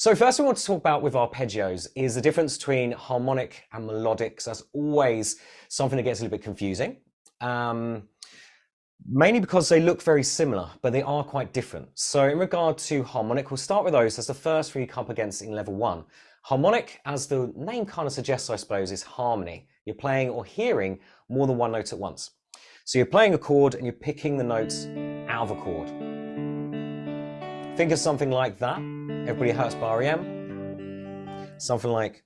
So first we want to talk about with arpeggios is the difference between harmonic and melodic, because that's always something that gets a little bit confusing. Mainly because they look very similar, but they are quite different. So in regard to harmonic, we'll start with those as the first three you come up against in level one. Harmonic, as the name kind of suggests, I suppose, is harmony. You're playing or hearing more than one note at once. So you're playing a chord and you're picking the notes out of a chord. Think of something like that. Everybody Hurts by REM. Something like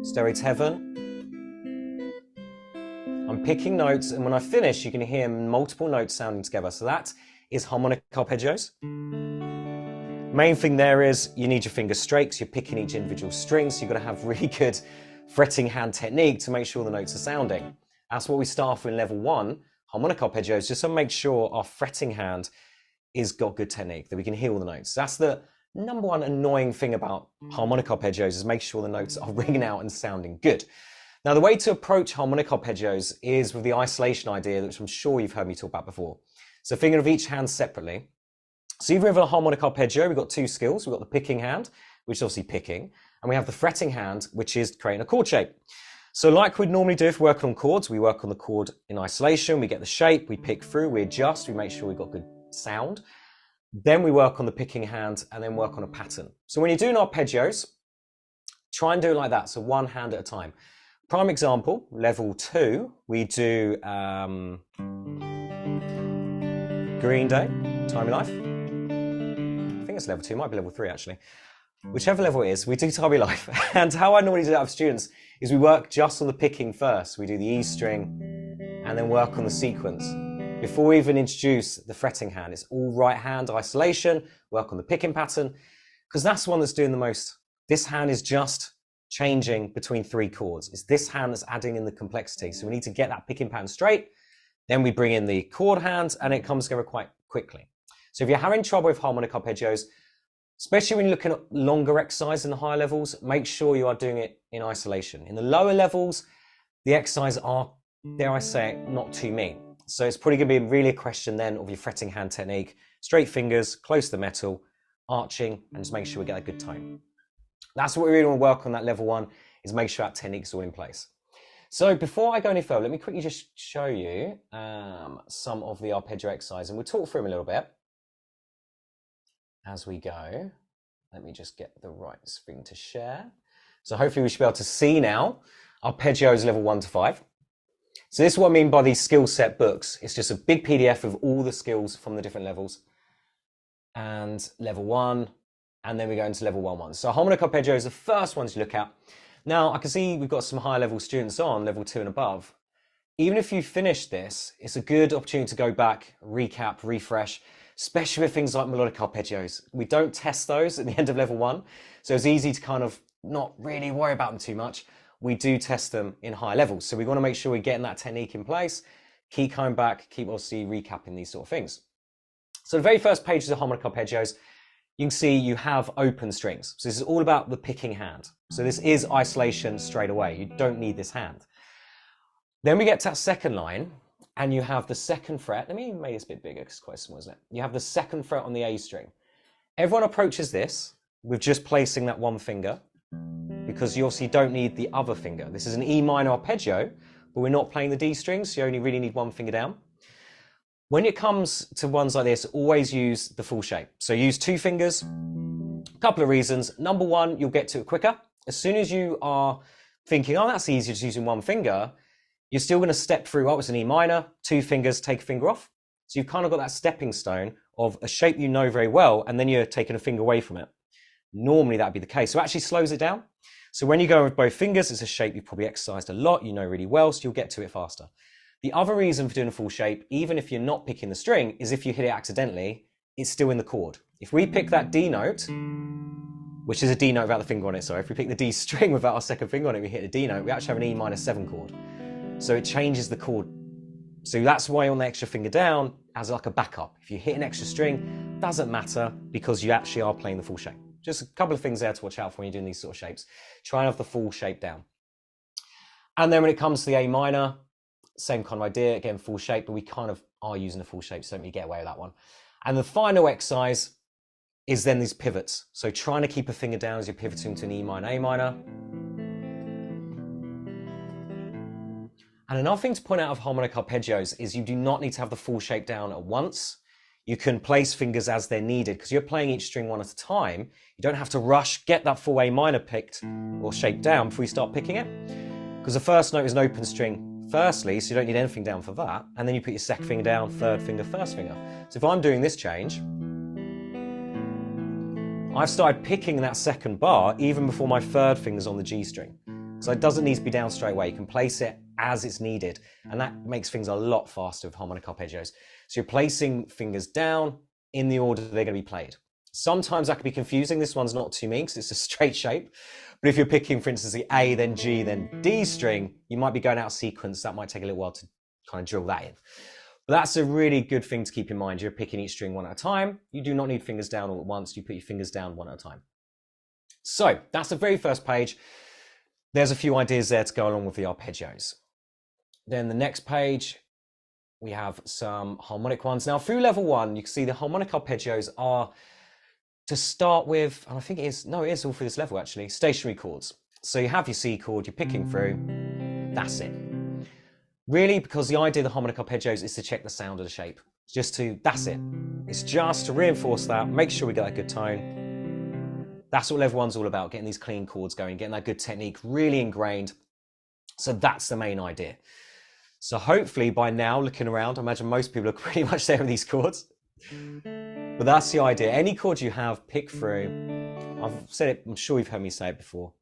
Stairway to Heaven. I'm picking notes, and when I finish, you can hear multiple notes sounding together. So that is harmonic arpeggios. Main thing there is you need your fingers straight because you're picking each individual string, so you've got to have really good fretting hand technique to make sure the notes are sounding. That's what we start off with in level one, harmonic arpeggios, just to make sure our fretting hand is got good technique, that we can hear all the notes. That's the number one annoying thing about harmonic arpeggios, is make sure the notes are ringing out and sounding good. Now, the way to approach harmonic arpeggios is with the isolation idea, which I'm sure you've heard me talk about before. So think of each hand separately. So even with a harmonic arpeggio, we've got two skills. We've got the picking hand, which is obviously picking, and we have the fretting hand, which is creating a chord shape. So like we'd normally do if we're working on chords, we work on the chord in isolation, we get the shape, we pick through, we adjust, we make sure we've got good sound. Then we work on the picking hand and then work on a pattern. So when you're doing arpeggios, try and do it like that. So one hand at a time. Prime example, level two, we do Green Day, Time of Life. I think it's level two, might be level three actually. Whichever level it is, we do Time of Life. And how I normally do that with students is we work just on the picking first. We do the E string and then work on the sequence. Before we even introduce the fretting hand, it's all right hand isolation, work on the picking pattern, because that's the one that's doing the most. This hand is just changing between three chords. It's this hand that's adding in the complexity. So we need to get that picking pattern straight. Then we bring in the chord hand and it comes together quite quickly. So if you're having trouble with harmonic arpeggios, especially when you're looking at longer exercise in the higher levels, make sure you are doing it in isolation. In the lower levels, the exercises are, dare I say it, not too mean. So it's probably going to be really a question then of your fretting hand technique, straight fingers, close to the metal, arching, and just make sure we get a good tone. That's what we really want to work on that level one, is make sure that technique is all in place. So before I go any further, let me quickly just show you some of the arpeggio exercise, and we'll talk through them a little bit as we go. Let me just get the right screen to share. So hopefully we should be able to see now arpeggios level 1 to 5. So this is what I mean by these skill set books. It's just a big PDF of all the skills from the different levels. And level 1, and then we go into level 1. So harmonic arpeggio is the first one to look at. Now I can see we've got some higher level students on, level 2 and above. Even if you finish this, it's a good opportunity to go back, recap, refresh, especially with things like melodic arpeggios. We don't test those at the end of level 1, so it's easy to kind of not really worry about them too much. We do test them in higher levels. So we want to make sure we're getting that technique in place, keep coming back, keep obviously recapping these sort of things. So the very first page is the harmonic arpeggios. You can see you have open strings. So this is all about the picking hand. So this is isolation straight away. You don't need this hand. Then we get to that second line and you have the second fret. Let me make this a bit bigger because it's quite small, isn't it? You have the second fret on the A string. Everyone approaches this with just placing that one finger, because you obviously don't need the other finger. This is an E minor arpeggio, but we're not playing the D strings, so you only really need one finger down. When it comes to ones like this, always use the full shape. So use two fingers, a couple of reasons. Number one, you'll get to it quicker. As soon as you are thinking, oh, that's easier just using one finger, you're still going to step through, oh, it's an E minor, two fingers, take a finger off. So you've kind of got that stepping stone of a shape you know very well, and then you're taking a finger away from it. Normally that'd be the case. So it actually slows it down. So when you go with both fingers, it's a shape you've probably exercised a lot, you know really well, so you'll get to it faster. The other reason for doing a full shape, even if you're not picking the string, is if you hit it accidentally, it's still in the chord. If we pick that D note, which is a D note without the finger on it, sorry, if we pick the D string without our second finger on it, we hit a D note, we actually have an E minor 7 chord. So it changes the chord. So that's why on the extra finger down, as like a backup. If you hit an extra string, doesn't matter because you actually are playing the full shape. Just a couple of things there to watch out for when you're doing these sort of shapes. Try and have the full shape down. And then when it comes to the A minor, same kind of idea, again, full shape, but we kind of are using the full shape, so don't really get away with that one. And the final exercise is then these pivots. So trying to keep a finger down as you're pivoting to an E minor, A minor. And another thing to point out of harmonic arpeggios is you do not need to have the full shape down at once. You can place fingers as they're needed because you're playing each string one at a time. You don't have to rush, get that full A minor picked or shaped down before you start picking it. Because the first note is an open string firstly, so you don't need anything down for that. And then you put your second finger down, third finger, first finger. So if I'm doing this change, I've started picking that second bar even before my third finger's on the G string. So it doesn't need to be down straight away. You can place it as it's needed. And that makes things a lot faster with harmonic arpeggios. So you're placing fingers down in the order they're going to be played. Sometimes that can be confusing. This one's not too mean because it's a straight shape. But if you're picking, for instance, the A, then G, then D string, you might be going out of sequence. That might take a little while to kind of drill that in. But that's a really good thing to keep in mind. You're picking each string one at a time. You do not need fingers down all at once. You put your fingers down one at a time. So that's the very first page. There's a few ideas there to go along with the arpeggios. Then the next page, we have some harmonic ones. Now through level 1, you can see the harmonic arpeggios are, to start with, and I think it is all through this level actually, stationary chords. So you have your C chord, you're picking through, that's it. Really, because the idea of the harmonic arpeggios is to check the sound of the shape. That's it. It's just to reinforce that, make sure we get that good tone. That's what level 1's all about, getting these clean chords going, getting that good technique really ingrained. So that's the main idea. So hopefully by now, looking around, I imagine most people are pretty much there with these chords. But that's the idea. Any chord you have, pick through. I've said it, I'm sure you've heard me say it before.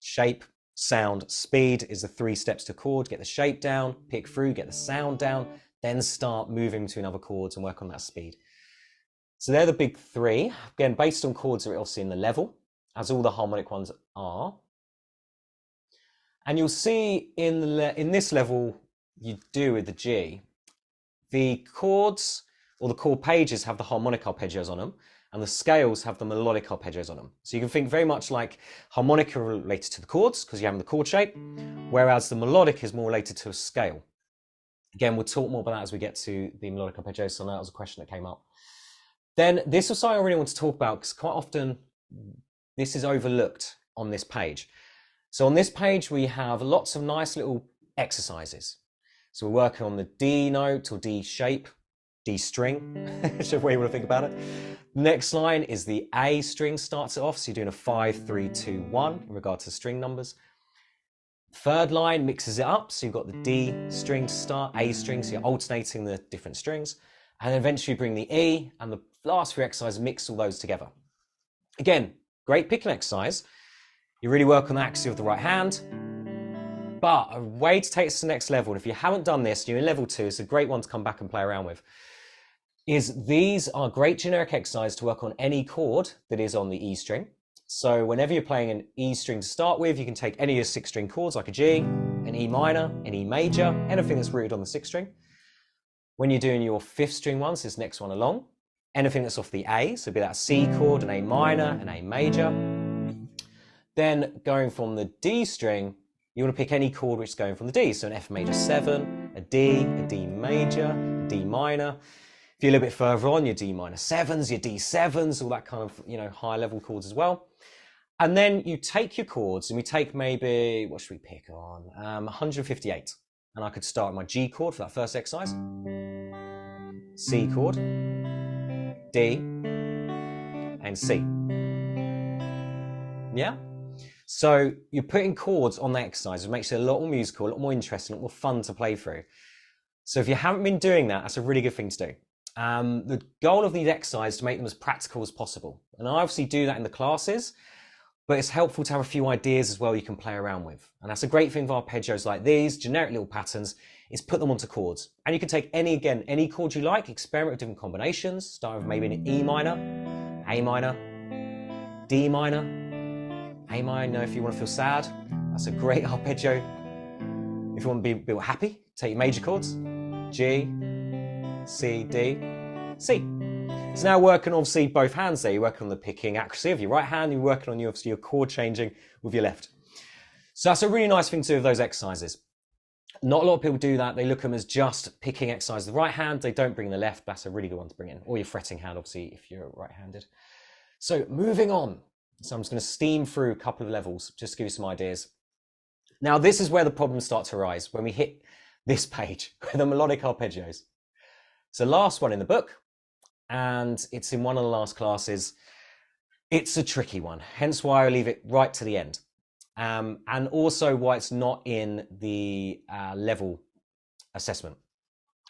Shape, sound, speed is the 3 steps to chord. Get the shape down, pick through, get the sound down, then start moving between other chords and work on that speed. So they're the big 3. Again, based on chords that are obviously in the level, as all the harmonic ones are. And you'll see in this level, you do with the G, the chords or the chord pages have the harmonic arpeggios on them, and the scales have the melodic arpeggios on them. So you can think very much like harmonica related to the chords, because you have the chord shape, whereas the melodic is more related to a scale. Again, we'll talk more about that as we get to the melodic arpeggios, so that was a question that came up. Then this was something I really want to talk about, because quite often this is overlooked on this page. So on this page, we have lots of nice little exercises. So we're working on the D note or D shape, D string, whichever way you want to think about it. Next line is the A string, starts it off. So you're doing a 5, 3, 2, 1 in regard to string numbers. Third line mixes it up. So you've got the D string to start, A string. So you're alternating the different strings. And then eventually bring the E, and the last 3 exercises mix all those together. Again, great picking exercise. You really work on the accuracy of the right hand. But a way to take this to the next level, and if you haven't done this, you're in level 2, it's a great one to come back and play around with, is these are great generic exercise to work on any chord that is on the E string. So whenever you're playing an E string to start with, you can take any of your 6-string chords like a G, an E minor, an E major, anything that's rooted on the 6th string. When you're doing your 5th string ones, this next one along, anything that's off the A, so be that C chord, an A minor, an A major. Then going from the D string, you want to pick any chord which is going from the D. So an F major 7, a D major, a D minor. If you're a little bit further on, your D minor 7s, your D7s, all that kind of, higher level chords as well. And then you take your chords, and we take maybe, what should we pick on? 158. And I could start my G chord for that first exercise. C chord, D, and C. Yeah? So you're putting chords on the exercise. It makes it a lot more musical, a lot more interesting, a lot more fun to play through. So if you haven't been doing that, that's a really good thing to do. The goal of these exercises is to make them as practical as possible. And I obviously do that in the classes, but it's helpful to have a few ideas as well you can play around with. And that's a great thing for arpeggios like these, generic little patterns, is put them onto chords. And you can take any chord you like, experiment with different combinations, start with maybe an E minor, A minor, D minor, A minor if you want to feel sad. That's a great arpeggio. If you want to be happy, take your major chords, G, C, D, C. So now working obviously both hands there, you're working on the picking accuracy of your right hand, you're working on obviously your chord changing with your left. So that's a really nice thing to do with those exercises. Not a lot of people do that. They look at them as just picking exercise with the right hand. They don't bring the left. That's a really good one to bring in. Or your fretting hand, obviously, if you're right-handed. So moving on. So I'm just going to steam through a couple of levels just to give you some ideas. Now, this is where the problems start to arise when we hit this page, the melodic arpeggios. It's the last one in the book, and it's in one of the last classes. It's a tricky one, hence why I leave it right to the end. And also why it's not in the level assessment.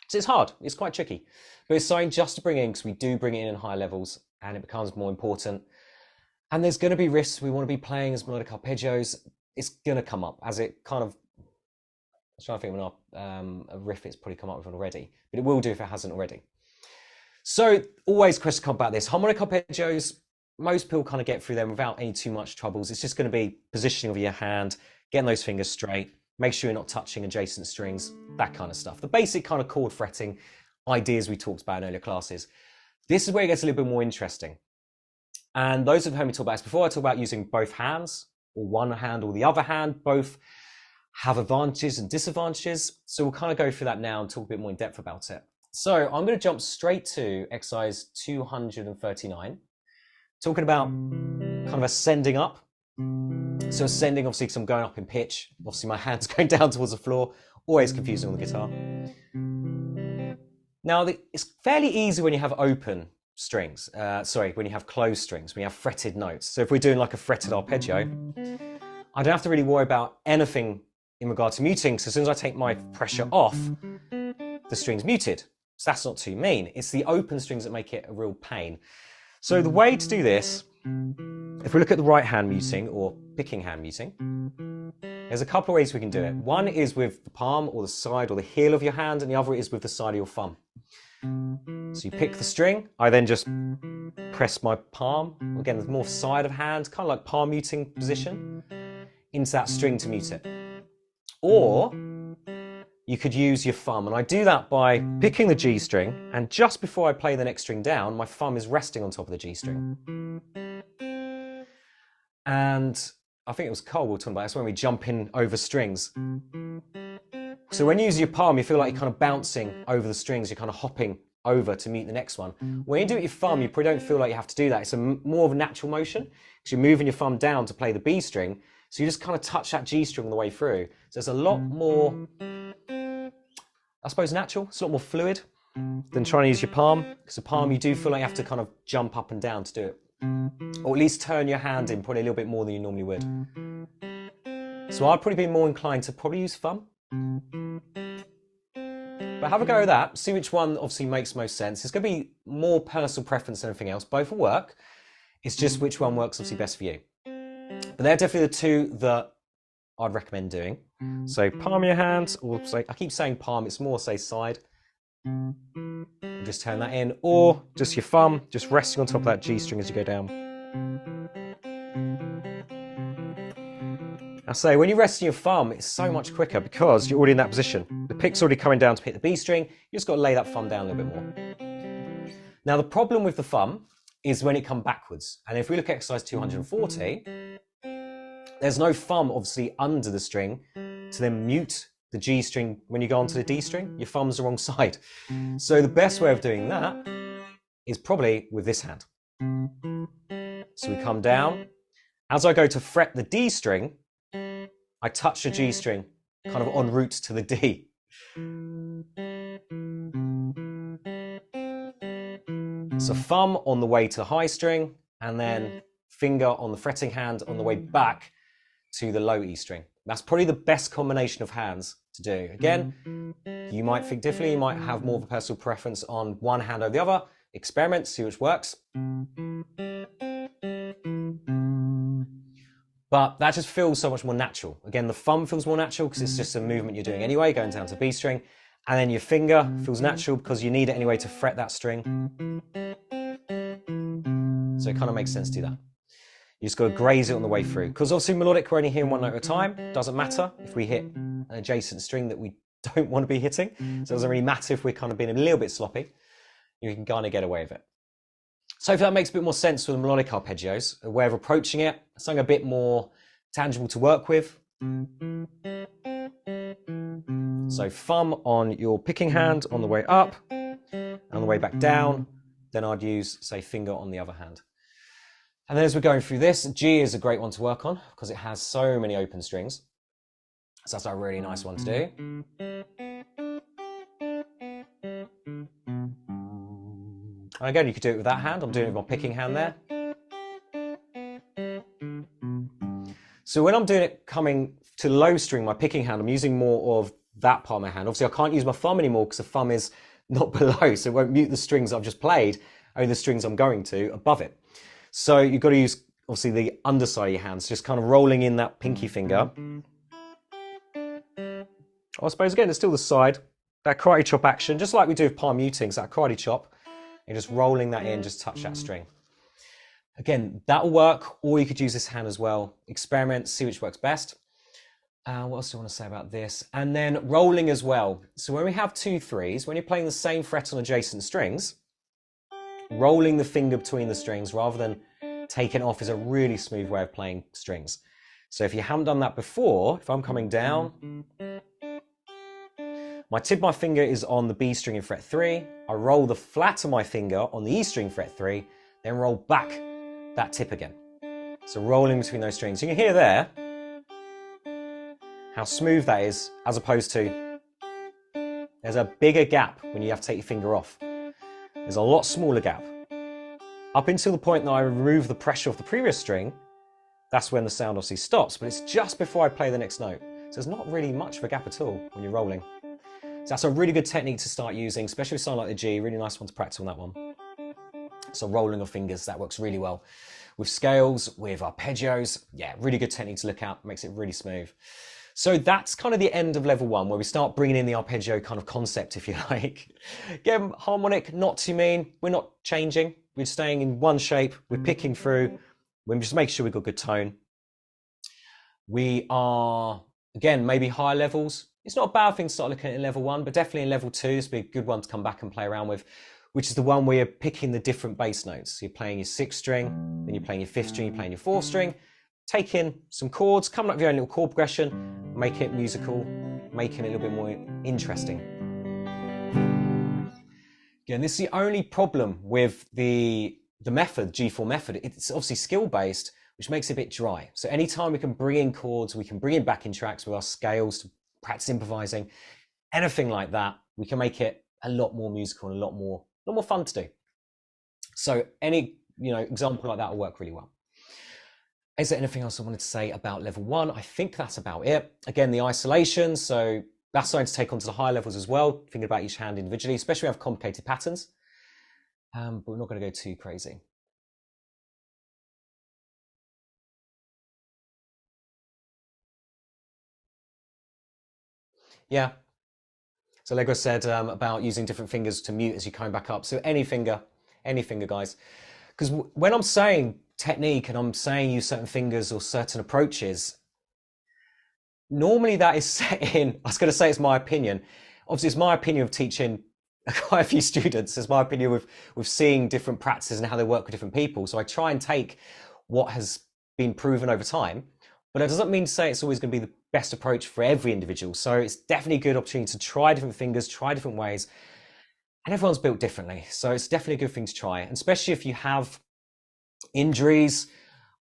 So it's hard, it's quite tricky, but it's something just to bring in because we do bring it in higher levels and it becomes more important. And there's going to be risks. We want to be playing as melodic arpeggios. It's going to come up as it kind of, I was trying to think of a riff it's probably come up with already, but it will do if it hasn't already. So always questions come about this. Harmonic arpeggios, most people kind of get through them without any too much troubles. It's just going to be positioning of your hand, getting those fingers straight, make sure you're not touching adjacent strings, that kind of stuff. The basic kind of chord fretting ideas we talked about in earlier classes. This is where it gets a little bit more interesting. And those who've heard me talk about this before, I talk about using both hands, or one hand or the other hand. Both have advantages and disadvantages. So we'll kind of go through that now and talk a bit more in depth about it. So I'm going to jump straight to exercise 239, talking about kind of ascending up. So ascending, obviously, because I'm going up in pitch. Obviously, my hand's going down towards the floor. Always confusing on the guitar. Now, it's fairly easy when you have open strings. When you have closed strings, when you have fretted notes. So if we're doing like a fretted arpeggio, I don't have to really worry about anything in regard to muting. So as soon as I take my pressure off, the string's muted. So that's not too mean. It's the open strings that make it a real pain. So the way to do this, if we look at the right hand muting or picking hand muting, there's a couple of ways we can do it. One is with the palm or the side or the heel of your hand, and the other is with the side of your thumb. So you pick the string, I then just press my palm, again, the more side of hand, kind of like palm muting position, into that string to mute it. Or you could use your thumb, and I do that by picking the G string, and just before I play the next string down, my thumb is resting on top of the G string. And I think it was Cole we were talking about, that's when we jump in over strings. So when you use your palm, you feel like you're kind of bouncing over the strings, you're kind of hopping over to mute the next one. When you do it with your thumb, you probably don't feel like you have to do that. It's more of a natural motion, because you're moving your thumb down to play the B string, so you just kind of touch that G string on the way through. So it's a lot more, I suppose, natural. It's a lot more fluid than trying to use your palm, because the palm you do feel like you have to kind of jump up and down to do it. Or at least turn your hand in probably a little bit more than you normally would. So I'd probably be more inclined to probably use thumb. But have a go at that, see which one obviously makes most sense. It's going to be more personal preference than anything else. Both will work. It's just which one works obviously best for you. But they're definitely the two that I'd recommend doing. So palm your hand, or say, I keep saying palm, it's more say side. Just turn that in, or just your thumb, just resting on top of that G string as you go down. I say, when you rest on your thumb, it's so much quicker because you're already in that position. The pick's already coming down to pick the B string, you just got to lay that thumb down a little bit more. Now the problem with the thumb is when it comes backwards. And if we look at exercise 240, there's no thumb obviously under the string to then mute the G string when you go onto the D string. Your thumb's the wrong side. So the best way of doing that is probably with this hand. So we come down. As I go to fret the D string, I touch the G string kind of en route to the D. So thumb on the way to the high string, and then finger on the fretting hand on the way back to the low E string. That's probably the best combination of hands to do. Again, you might think differently, you might have more of a personal preference on one hand over the other. Experiment, see which works. But that just feels so much more natural. Again, the thumb feels more natural because it's just a movement you're doing anyway, going down to B string. And then your finger feels natural because you need it anyway to fret that string. So it kind of makes sense to do that. You just got to graze it on the way through. Because obviously melodic, we're only hearing one note at a time. Doesn't matter if we hit an adjacent string that we don't want to be hitting. So it doesn't really matter if we're kind of being a little bit sloppy. You can kind of get away with it. So if that makes a bit more sense with the melodic arpeggios, a way of approaching it, something a bit more tangible to work with. So thumb on your picking hand on the way up, and on the way back down, then I'd use, say, finger on the other hand. And then as we're going through this, G is a great one to work on because it has so many open strings. So that's a really nice one to do. And again, you could do it with that hand. I'm doing it with my picking hand there. So when I'm doing it coming to low string, my picking hand, I'm using more of that part of my hand. Obviously, I can't use my thumb anymore because the thumb is not below, so it won't mute the strings I've just played, only the strings I'm going to above it. So you've got to use, obviously, the underside of your hands, just kind of rolling in that pinky finger. I suppose, again, it's still the side, that karate chop action, just like we do with palm mutings, that karate chop, and just rolling that in, just touch that string. Again, that'll work, or you could use this hand as well. Experiment, see which works best. What else do I want to say about this? And then rolling as well. So when we have 2 3s, when you're playing the same fret on adjacent strings, rolling the finger between the strings rather than taking it off is a really smooth way of playing strings. So if you haven't done that before, if I'm coming down, my tip of my finger is on the B string in fret 3. I roll the flat of my finger on the E string fret 3, then roll back that tip again. So rolling between those strings. You can hear there how smooth that is, as opposed to there's a bigger gap when you have to take your finger off. There's a lot smaller gap. Up until the point that I remove the pressure off the previous string, that's when the sound obviously stops, but it's just before I play the next note. So there's not really much of a gap at all when you're rolling. So that's a really good technique to start using, especially with something like the G, really nice one to practice on that one. So rolling of fingers, that works really well. With scales, with arpeggios, yeah, really good technique to look at, makes it really smooth. So that's kind of the end of level 1, where we start bringing in the arpeggio kind of concept, if you like. Again, harmonic, not too mean. We're not changing. We're staying in one shape. We're picking through. We're just making sure we've got good tone. We are, again, maybe higher levels. It's not a bad thing to start looking at in level 1, but definitely in level 2, this would be a good one to come back and play around with, which is the one where you're picking the different bass notes. So you're playing your 6th string, then you're playing your 5th string, you're playing your 4th string, take in some chords, coming up with your own little chord progression, make it musical, making it a little bit more interesting. Again, this is the only problem with the method, G4 method. It's obviously skill-based, which makes it a bit dry. So anytime we can bring in chords, we can bring in backing tracks with our scales to practice improvising, anything like that, we can make it a lot more musical and a lot more fun to do. So any example like that will work really well. Is there anything else I wanted to say about level 1? I think that's about it. Again, the isolation, so that's something to take on to the higher levels as well, thinking about each hand individually, especially when we have complicated patterns. But we're not going to go too crazy. Yeah. So Lego said about using different fingers to mute as you're coming back up. So any finger, guys. Because when I'm saying technique and I'm saying use certain fingers or certain approaches, normally that is set in, I was going to say it's my opinion. Obviously, it's my opinion of teaching quite a few students. It's my opinion with seeing different practices and how they work with different people. So I try and take what has been proven over time, but it doesn't mean to say it's always going to be the best approach for every individual. So it's definitely a good opportunity to try different fingers, try different ways, and everyone's built differently. So it's definitely a good thing to try, and especially if you have injuries,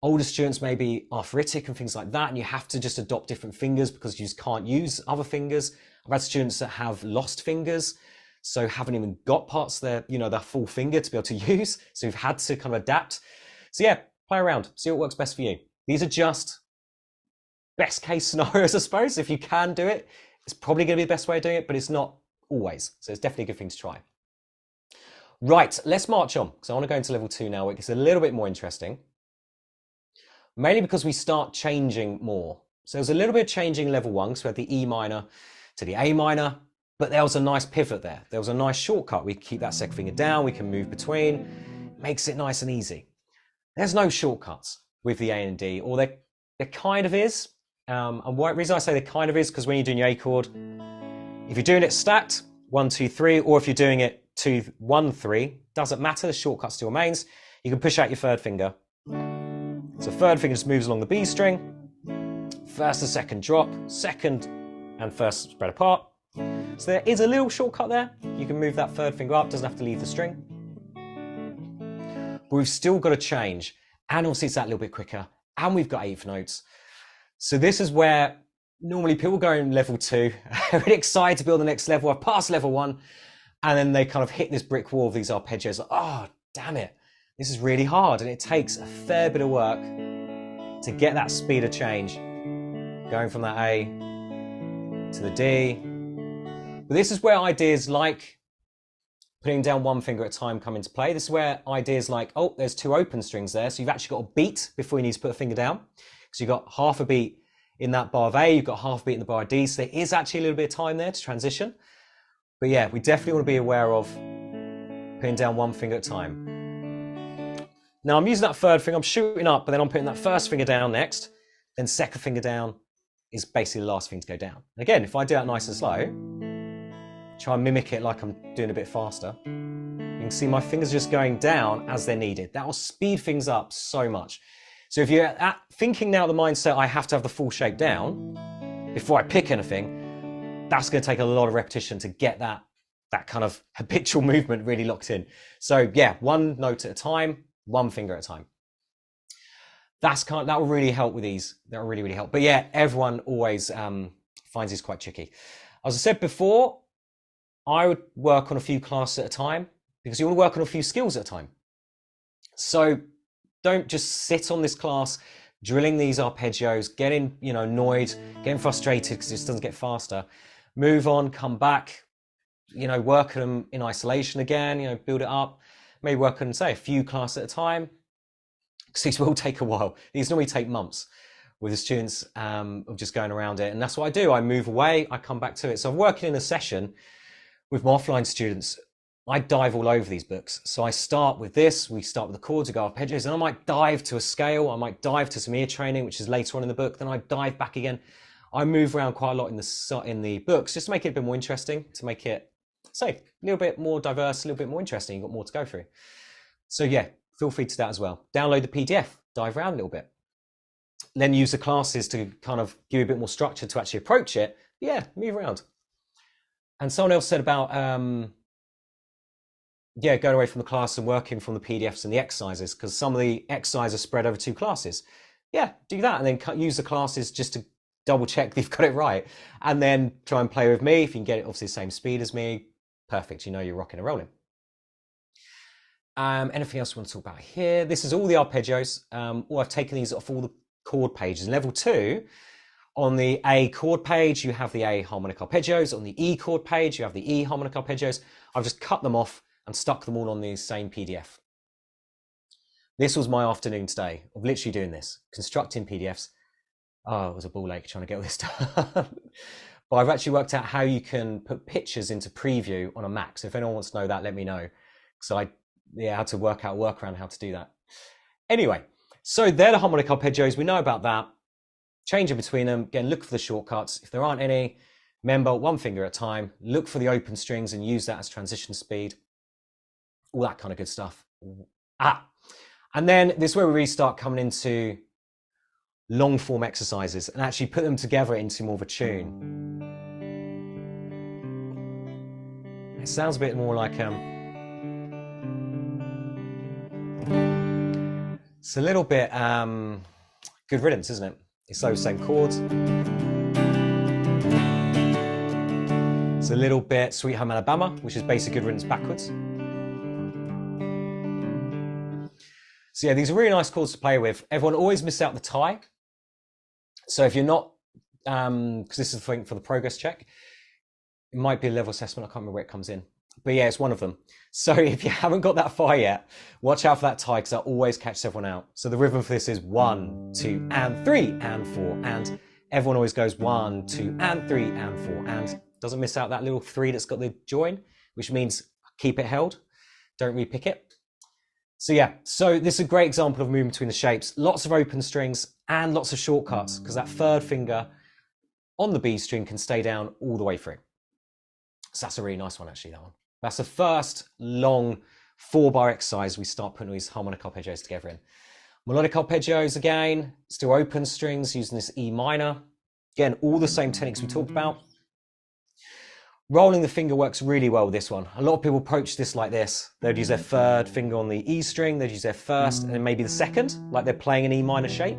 older students may be arthritic and things like that, and you have to just adopt different fingers because you just can't use other fingers. I've had students that have lost fingers, so haven't even got parts of their full finger to be able to use. So we've had to kind of adapt. So yeah, play around, see what works best for you. These are just best case scenarios, I suppose. If you can do it, it's probably going to be the best way of doing it, but it's not always. So it's definitely a good thing to try. Right, let's march on. So I want to go into level 2 now, which is a little bit more interesting. Mainly because we start changing more. So there's a little bit of changing in level 1, so we had the E minor to the A minor, but there was a nice pivot there. There was a nice shortcut. We can keep that second finger down, we can move between, makes it nice and easy. There's no shortcuts with the A and D, or there kind of is. And the reason I say there kind of is because when you're doing your A chord, if you're doing it stacked, 1, 2, 3, or if you're doing it 2, 1, 3, doesn't matter, the shortcut still remains. You can push out your third finger. So third finger just moves along the B string. First and second drop, second and first spread apart. So there is a little shortcut there. You can move that third finger up, doesn't have to leave the string. But we've still got to change. And obviously it's that little bit quicker. And we've got eighth notes. So this is where normally people go in level 2, really excited to build the next level. I've passed level 1. And then they kind of hit this brick wall of these arpeggios. Like, oh, damn it. This is really hard. And it takes a fair bit of work to get that speed of change. Going from that A to the D. But this is where ideas like putting down one finger at a time come into play. This is where ideas like, oh, there's 2 open strings there. So you've actually got a beat before you need to put a finger down. So you've got half a beat in that bar of A, you've got half a beat in the bar of D. So there is actually a little bit of time there to transition. But yeah, we definitely want to be aware of putting down one finger at a time. Now I'm using that third finger, I'm shooting up, but then I'm putting that first finger down next. Then second finger down is basically the last thing to go down. Again, if I do that nice and slow, try and mimic it like I'm doing a bit faster, you can see my fingers just going down as they're needed. That will speed things up so much. So if you're thinking now the mindset, I have to have the full shape down before I pick anything, that's going to take a lot of repetition to get that kind of habitual movement really locked in. So yeah, one note at a time, one finger at a time. That will really help with these. That will really, really help. But yeah, everyone always finds these quite tricky. As I said before, I would work on a few classes at a time because you want to work on a few skills at a time. So don't just sit on this class drilling these arpeggios, getting annoyed, getting frustrated because it just doesn't get faster. Move on, come back, work on them in isolation again, build it up. Maybe work on, say, a few classes at a time, because these will take a while. These normally take months with the students of just going around it. And that's what I do. I move away, I come back to it. So I'm working in a session with my offline students. I dive all over these books. So I start with this, we start with the chords, we go arpeggios, and I might dive to a scale, I might dive to some ear training, which is later on in the book, then I dive back again. I move around quite a lot in the books, just to make it a bit more interesting, to make it, say, a little bit more diverse, a little bit more interesting, you've got more to go through. So yeah, feel free to do that as well. Download the PDF, dive around a little bit. Then use the classes to kind of give you a bit more structure to actually approach it. Yeah, move around. And someone else said about, going away from the class and working from the PDFs and the exercises, because some of the exercises are spread over 2 classes. Yeah, do that, and then use the classes just to double check that you've got it right, and then try and play with me. If you can get it obviously the same speed as me, perfect, you're rocking and rolling. Anything else we want to talk about here? This is all the arpeggios. I've taken these off all the chord pages. In level 2, on the A chord page, you have the A harmonic arpeggios. On the E chord page, you have the E harmonic arpeggios. I've just cut them off and stuck them all on the same PDF. This was my afternoon today of literally doing this, constructing PDFs. Oh, it was a ball ache trying to get all this done. But I've actually worked out how you can put pictures into preview on a Mac. So if anyone wants to know that, let me know. So I had to work around how to do that. Anyway, so they're the harmonic arpeggios. We know about that. Change in between them. Again, look for the shortcuts. If there aren't any, remember, one finger at a time. Look for the open strings and use that as transition speed. All that kind of good stuff. And then this is where we really start coming into long form exercises and actually put them together into more of a tune. It sounds a bit more like it's a little bit good riddance, isn't it? It's those same chords. It's a little bit Sweet Home Alabama, which is basic good riddance backwards. So yeah, these are really nice chords to play with. Everyone always misses out the tie. So if you're not, because this is the thing for the progress check, it might be a level assessment. I can't remember where it comes in. But yeah, it's one of them. So if you haven't got that far yet, watch out for that tie, because that always catches everyone out. So the rhythm for this is 1, 2, and 3, and 4, and everyone always goes 1, 2, and 3, and 4, and doesn't miss out that little 3 that's got the join, which means keep it held, don't re-pick it. So yeah, so this is a great example of moving between the shapes. Lots of open strings and lots of shortcuts, because that third finger on the B string can stay down all the way through. So that's a really nice one, actually, that one. That's the first long 4-bar exercise we start putting these harmonic arpeggios together in. Melodic arpeggios, again, still open strings using this E minor. Again, all the same techniques we talked about. Rolling the finger works really well with this one. A lot of people approach this like this. They'd use their third finger on the E string, they'd use their first and then maybe the second, like they're playing an E minor shape.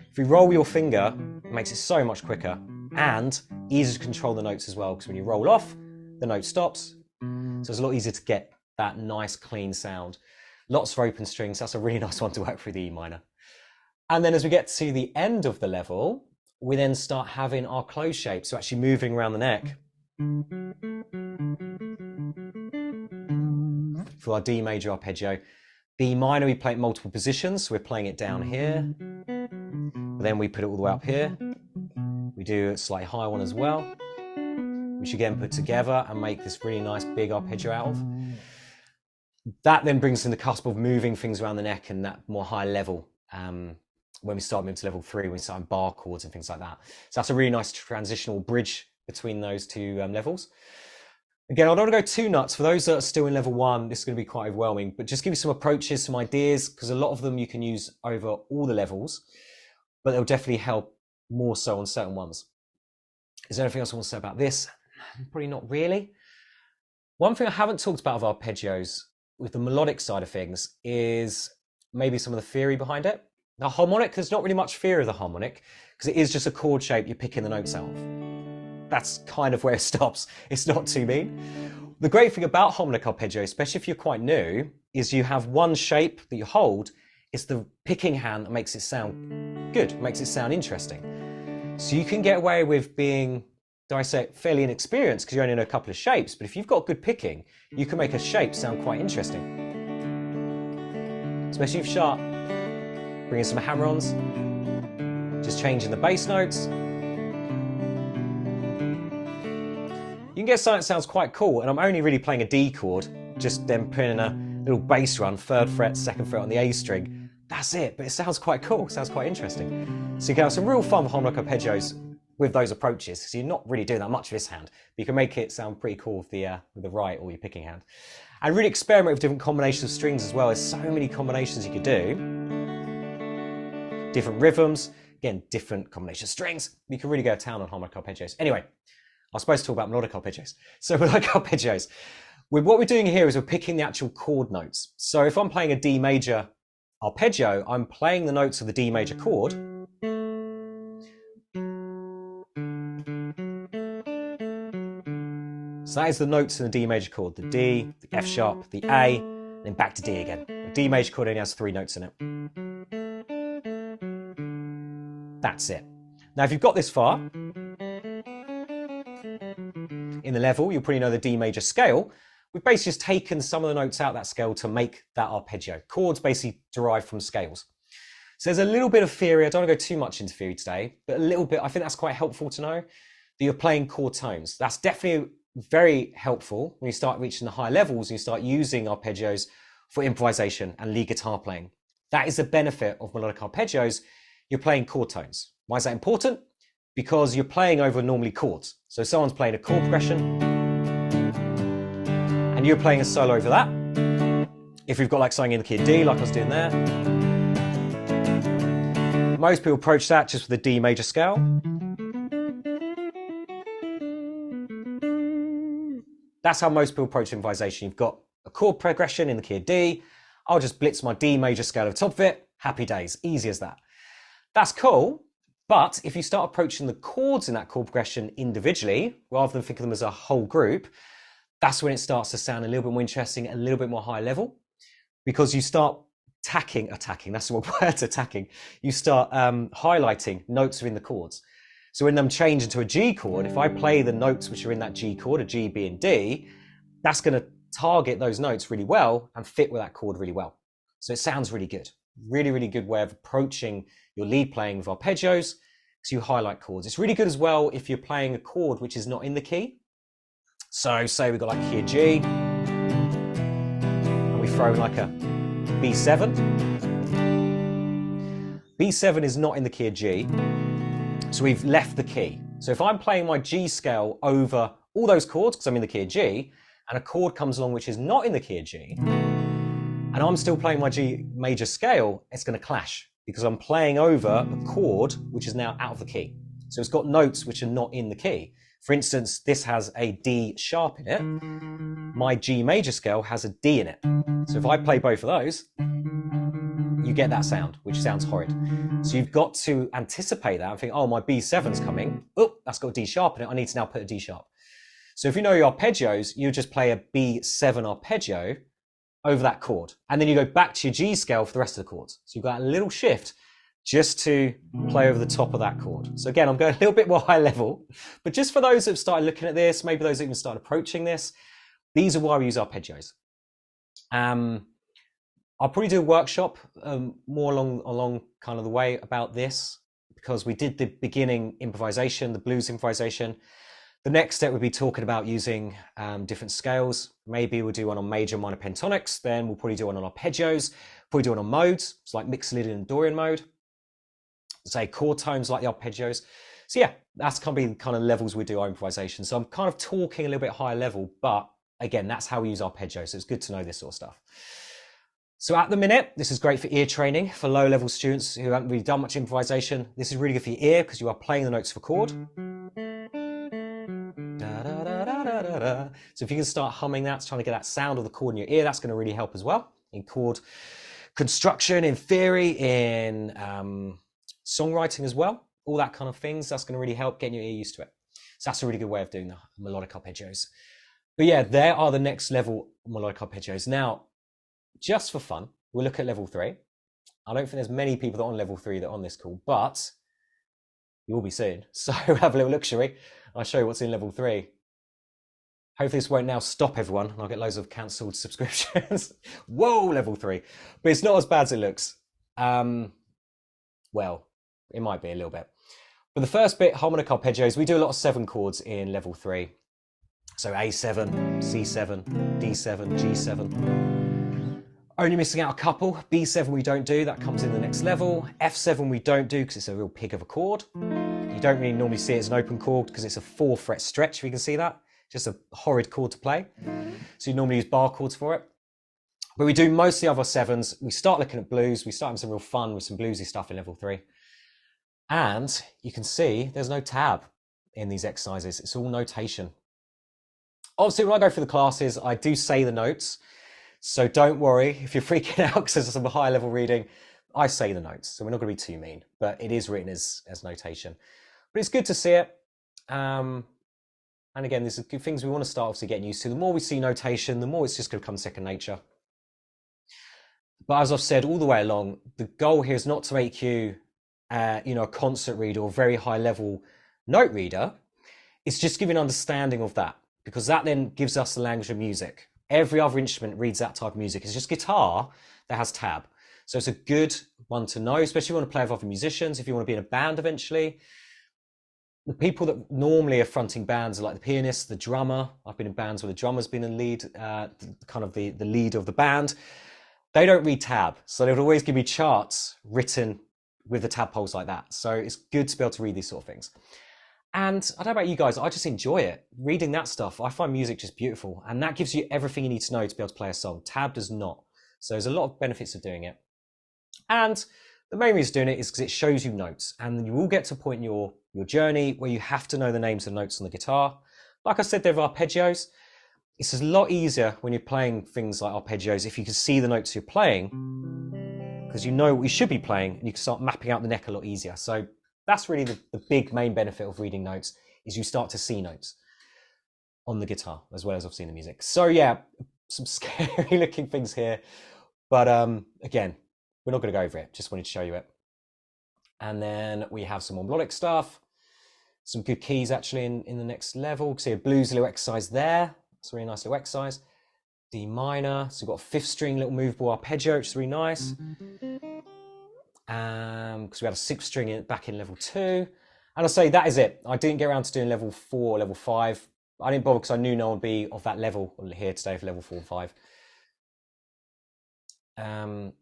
If you roll your finger, it makes it so much quicker and easier to control the notes as well, because when you roll off, the note stops. So it's a lot easier to get that nice clean sound. Lots of open strings, that's a really nice one to work through the E minor. And then as we get to the end of the level, we then start having our close shape, so actually moving around the neck. For our D major arpeggio. B minor, we play it in multiple positions, so we're playing it down here, but then we put it all the way up here. We do a slightly higher one as well, which again put together and make this really nice big arpeggio out of. That then brings us in the cusp of moving things around the neck and that more high level. When we start moving to level 3, when we start on bar chords and things like that. So that's a really nice transitional bridge between those two levels. Again, I don't want to go too nuts. For those that are still in level 1, this is going to be quite overwhelming, but just give you some approaches, some ideas, because a lot of them you can use over all the levels, but they'll definitely help more so on certain ones. Is there anything else I want to say about this? Probably not really. One thing I haven't talked about of arpeggios with the melodic side of things is maybe some of the theory behind it. The harmonic, there's not really much theory of the harmonic, because it is just a chord shape you're picking the notes out of. That's kind of where it stops. It's not too mean. The great thing about harmonic arpeggio, especially if you're quite new, is you have one shape that you hold. It's the picking hand that makes it sound good, makes it sound interesting. So you can get away with being, dare I say, fairly inexperienced because you only know a couple of shapes, but if you've got good picking, you can make a shape sound quite interesting. Especially if sharp, bringing some hammer-ons, just changing the bass notes. You can get something that sounds quite cool, and I'm only really playing a D chord, just then putting a little bass run, 3rd fret, 2nd fret on the A string. That's it, but it sounds quite cool, sounds quite interesting. So you can have some real fun with harmonic arpeggios with those approaches, because you're not really doing that much with this hand, but you can make it sound pretty cool with the right or your picking hand. And really experiment with different combinations of strings as well. There's so many combinations you could do. Different rhythms, again, different combination of strings. You can really go to town on harmonic arpeggios. Anyway, I was supposed to talk about melodic arpeggios. So melodic arpeggios, what we're doing here is we're picking the actual chord notes. So if I'm playing a D major arpeggio, I'm playing the notes of the D major chord. So that is the notes in the D major chord, the D, the F sharp, the A, then back to D again. The D major chord only has 3 notes in it. That's it. Now, if you've got this far in the level, you'll probably know the D major scale. We've basically just taken some of the notes out of that scale to make that arpeggio. Chords basically derive from scales. So there's a little bit of theory. I don't want to go too much into theory today, but a little bit. I think that's quite helpful to know that you're playing chord tones. That's definitely very helpful when you start reaching the higher levels and you start using arpeggios for improvisation and lead guitar playing. That is the benefit of melodic arpeggios. You're playing chord tones. Why is that important? Because you're playing over normally chords. So someone's playing a chord progression and you're playing a solo over that. If we've got like something in the key of D, like I was doing there. Most people approach that just with the D major scale. That's how most people approach improvisation. You've got a chord progression in the key of D. I'll just blitz my D major scale over top of it. Happy days, easy as that. That's cool, but if you start approaching the chords in that chord progression individually, rather than think of them as a whole group, that's when it starts to sound a little bit more interesting, a little bit more high level, because you start attacking, that's the word, attacking. You start highlighting notes within the chords. So when them change into a G chord, if I play the notes which are in that G chord, a G, B, and D, that's going to target those notes really well and fit with that chord really well. So it sounds really good. Really, really good way of approaching your lead playing with arpeggios, because you highlight chords. It's really good as well if you're playing a chord which is not in the key. So say we've got like key of G, and we throw in like a B7. B7 is not in the key of G, so we've left the key. So if I'm playing my G scale over all those chords, because I'm in the key of G, and a chord comes along which is not in the key of G, and I'm still playing my G major scale, it's going to clash because I'm playing over a chord which is now out of the key. So it's got notes which are not in the key. For instance, this has a D sharp in it. My G major scale has a D in it. So if I play both of those, you get that sound, which sounds horrid. So you've got to anticipate that and think, oh, my B7's coming. Oh, that's got a D sharp in it. I need to now put a D sharp. So if you know your arpeggios, you just play a B7 arpeggio over that chord. And then you go back to your G scale for the rest of the chords. So you've got a little shift just to play over the top of that chord. So again, I'm going a little bit more high level, but just for those that have started looking at this, maybe those that even started approaching this, these are why we use arpeggios. I'll probably do a workshop more along kind of the way about this, because we did the beginning improvisation, the blues improvisation. The next step would be talking about using different scales. Maybe we'll do one on major and minor pentatonics. Then we'll probably do one on arpeggios, probably do one on modes. It's like Mixolydian and Dorian mode. Say chord tones like the arpeggios. So yeah, that's kind of the kind of levels we do our improvisation. So I'm kind of talking a little bit higher level, but again, that's how we use arpeggios. So it's good to know this sort of stuff. So at the minute, this is great for ear training for low level students who haven't really done much improvisation. This is really good for your ear because you are playing the notes of a chord. So if you can start humming that, trying to get that sound of the chord in your ear, that's going to really help as well in chord construction, in theory, in songwriting as well, all that kind of things. That's going to really help getting your ear used to it. So that's a really good way of doing the melodic arpeggios. But yeah, there are the next level melodic arpeggios. Now, just for fun, we'll look at level 3. I don't think there's many people that are on level 3 that are on this call, but you will be soon. So have a little look, shall we? I'll show you what's in level 3. Hopefully this won't now stop everyone and I'll get loads of cancelled subscriptions. Whoa, level 3. But it's not as bad as it looks. Well, it might be a little bit. But the first bit, harmonic arpeggios, we do a lot of 7 chords in level 3. So A7, C7, D7, G7. Only missing out a couple. B7 we don't do, that comes in the next level. F7 we don't do because it's a real pig of a chord. You don't really normally see it as an open chord because it's a 4-fret stretch, if you can see that. Just a horrid chord to play. So you normally use bar chords for it. But we do most of the other 7s. We start looking at blues. We start having some real fun with some bluesy stuff in level 3. And you can see there's no tab in these exercises. It's all notation. Obviously, when I go through the classes, I do say the notes. So don't worry if you're freaking out because there's some higher level reading. I say the notes, so we're not going to be too mean. But it is written as notation. But it's good to see it. And again, there's good things we want to start obviously getting used to. The more we see notation, the more it's just going to become second nature. But as I've said all the way along, the goal here is not to make you, a concert reader or very high level note reader. It's just giving an understanding of that, because that then gives us the language of music. Every other instrument reads that type of music. It's just guitar that has tab. So it's a good one to know, especially if you want to play with other musicians, if you want to be in a band eventually. The people that normally are fronting bands are like the pianist, the drummer. I've been in bands where the drummer's been in lead, kind of the lead of the band. They don't read tab. So they would always give me charts written with the tab holes like that. So it's good to be able to read these sort of things. And I don't know about you guys, I just enjoy it. Reading that stuff, I find music just beautiful. And that gives you everything you need to know to be able to play a song. Tab does not. So there's a lot of benefits of doing it. And the main reason doing it is because it shows you notes. And you will get to a point in your journey where you have to know the names of notes on the guitar. Like I said, there are arpeggios. It's a lot easier when you're playing things like arpeggios if you can see the notes you're playing, because you know what you should be playing and you can start mapping out the neck a lot easier. So that's really the big main benefit of reading notes, is you start to see notes on the guitar as well as obviously in the music. So yeah, some scary looking things here, but again, we're not going to go over it. Just wanted to show you it. And then we have some more melodic stuff, some good keys actually in the next level. You can see a blues little exercise there. It's a really nice little exercise. D minor. So we've got a 5th string little movable arpeggio, which is really nice. Because we had a 6th string back in level 2. And I'll say that is it. I didn't get around to doing level 4 or level 5. I didn't bother because I knew no one would be of that level here today for level 4 and 5.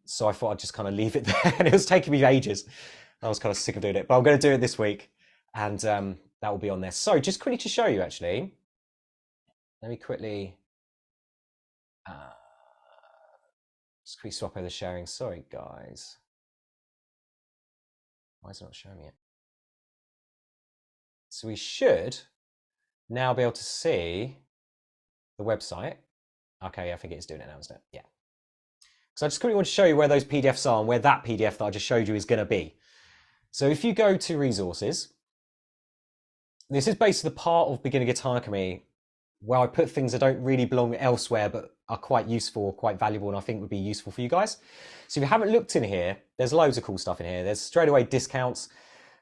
So I thought I'd just kind of leave it there. And it was taking me ages. I was kind of sick of doing it. But I'm going to do it this week. And that will be on there. So just quickly to show you actually. Let me quickly just quickly swap over the sharing. Sorry, guys. Why is it not showing me it? So we should now be able to see the website. Okay, I think it's doing it now, isn't it? Yeah. So I just quickly want to show you where those PDFs are and where that PDF that I just showed you is going to be. So if you go to resources, this is basically the part of Beginner Guitar Academy where I put things that don't really belong elsewhere but are quite useful, quite valuable, and I think would be useful for you guys. So if you haven't looked in here, there's loads of cool stuff in here. There's straight away discounts,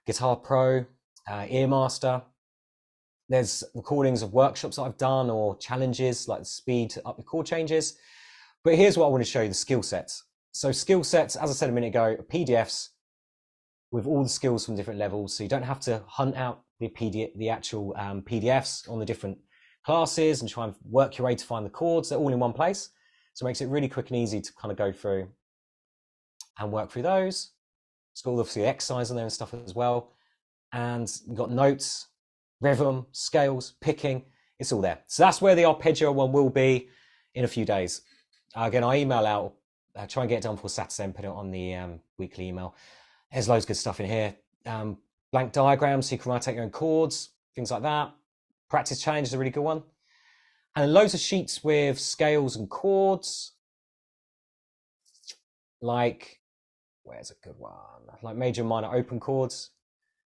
Guitar Pro, Earmaster. There's recordings of workshops that I've done or challenges like the speed up the chord changes. But here's what I want to show you, the skill sets. So skill sets, as I said a minute ago, are PDFs with all the skills from different levels. So you don't have to hunt out the actual PDFs on the different classes and try and work your way to find the chords. They're all in one place. So it makes it really quick and easy to kind of go through and work through those. It's got obviously the exercise on there and stuff as well. And you've got notes, rhythm, scales, picking. It's all there. So that's where the arpeggio one will be in a few days. Again, I email out, try and get it done for Saturday and put it on the weekly email. There's loads of good stuff in here. Blank diagrams, so you can write out your own chords, things like that. Practice challenge is a really good one. And loads of sheets with scales and chords. Like, where's a good one? Like major and minor open chords.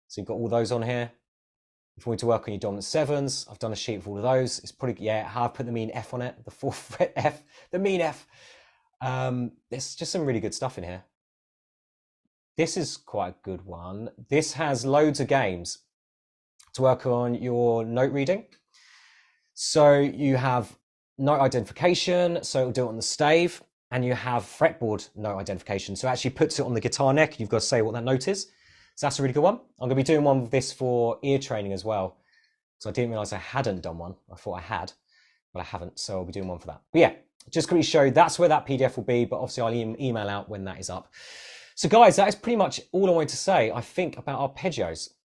So you've got all those on here. If you want to work on your dominant sevens, I've done a sheet of all of those. It's pretty, yeah, I've put the mean F on it, the 4th fret F, the mean F. There's just some really good stuff in here. This is quite a good one. This has loads of games to work on your note reading. So you have note identification, so it'll do it on the stave, and you have fretboard note identification. So it actually puts it on the guitar neck, and you've got to say what that note is. So that's a really good one. I'm going to be doing one with this for ear training as well. So I didn't realize I hadn't done one. I thought I had, but I haven't. So I'll be doing one for that. But yeah, just quickly show you that's where that PDF will be, but obviously I'll email out when that is up. So guys, that is pretty much all I wanted to say, I think, about arpeggios.